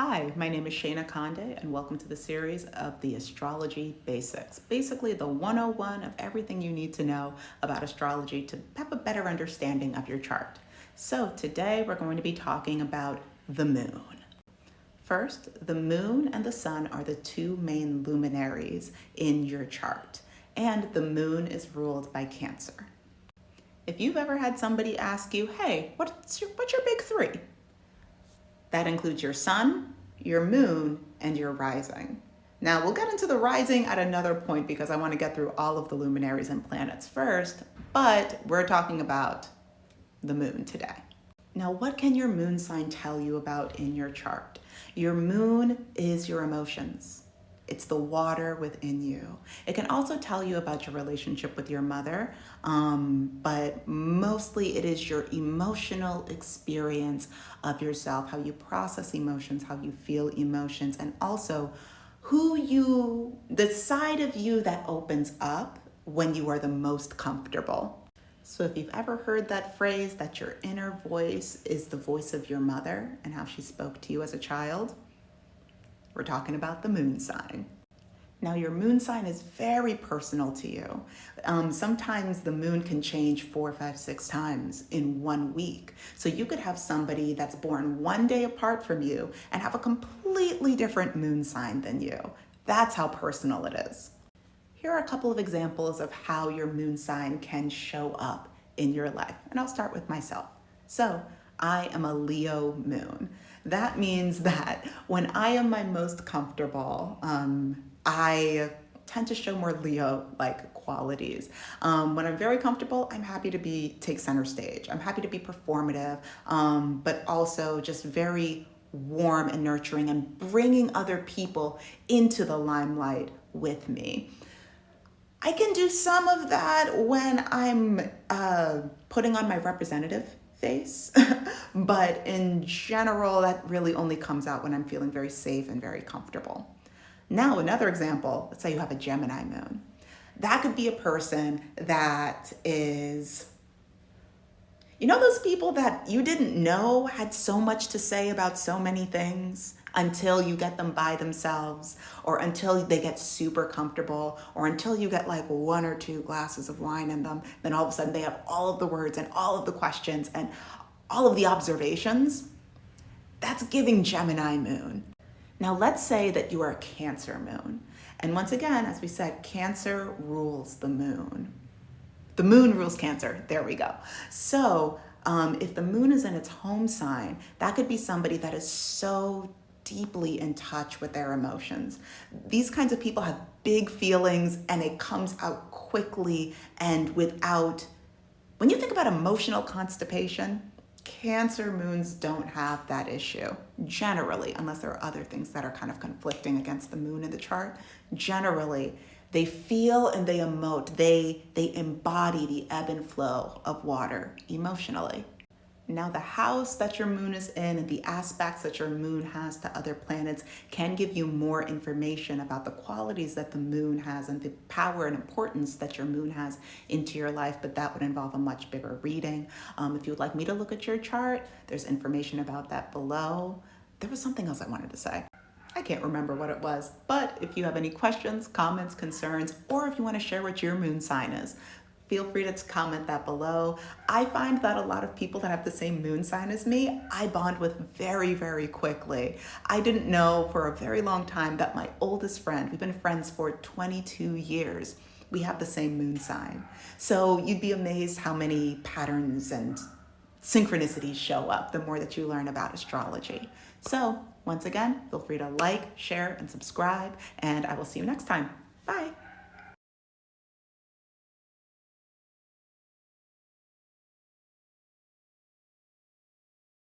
Hi, my name is Shayna Conde, and welcome to the series of the Astrology Basics. Basically, the 101 of everything you need to know about astrology to have a better understanding of your chart. So today we're going to be talking about the moon. First, the moon and the sun are the two main luminaries in your chart, and the moon is ruled by Cancer. If you've ever had somebody ask you, hey, what's your big three? That includes your sun, your moon, and your rising. Now, we'll get into the rising at another point because I want to get through all of the luminaries and planets first, but we're talking about the moon today. Now, what can your moon sign tell you about in your chart? Your moon is your emotions. It's the water within you. It can also tell you about your relationship with your mother, but mostly it is your emotional experience of yourself, how you process emotions, how you feel emotions, and also the side of you that opens up when you are the most comfortable. So if you've ever heard that phrase that your inner voice is the voice of your mother and how she spoke to you as a child, we're talking about the moon sign. Now, your moon sign is very personal to you. Sometimes the moon can change 4, 5, 6 times in 1 week. So you could have somebody that's born one day apart from you and have a completely different moon sign than you. That's how personal it is. Here are a couple of examples of how your moon sign can show up in your life. And I'll start with myself. So I am a Leo moon. That means that when I am my most comfortable, I tend to show more Leo-like qualities. When I'm very comfortable, I'm happy to take center stage. I'm happy to be performative, but also just very warm and nurturing and bringing other people into the limelight with me. I can do some of that when I'm putting on my representative face, but in general, that really only comes out when I'm feeling very safe and very comfortable. Now, another example, let's say you have a Gemini moon. That could be a person that is, those people that you didn't know had so much to say about so many things until you get them by themselves, or until they get super comfortable, or until you get like 1 or 2 glasses of wine in them. Then all of a sudden they have all of the words and all of the questions and all of the observations. That's giving Gemini moon. Now, let's say that you are a Cancer moon. And once again, as we said, Cancer rules the moon. The moon rules Cancer. There we go. So if the moon is in its home sign, that could be somebody that is so deeply in touch with their emotions. These kinds of people have big feelings and it comes out quickly and without, when you think about emotional constipation, Cancer moons don't have that issue, generally, unless there are other things that are kind of conflicting against the moon in the chart. Generally, they feel and they emote, they embody the ebb and flow of water emotionally. Now, the house that your moon is in and the aspects that your moon has to other planets can give you more information about the qualities that the moon has and the power and importance that your moon has into your life, but that would involve a much bigger reading. If you would like me to look at your chart, there's information about that below. There was something else I wanted to say. I can't remember what it was, but if you have any questions, comments, concerns, or if you want to share what your moon sign is, feel free to comment that below. I find that a lot of people that have the same moon sign as me, I bond with very, very quickly. I didn't know for a very long time that my oldest friend, we've been friends for 22 years, we have the same moon sign. So you'd be amazed how many patterns and synchronicities show up the more that you learn about astrology. So once again, feel free to like, share, and subscribe, and I will see you next time. Bye.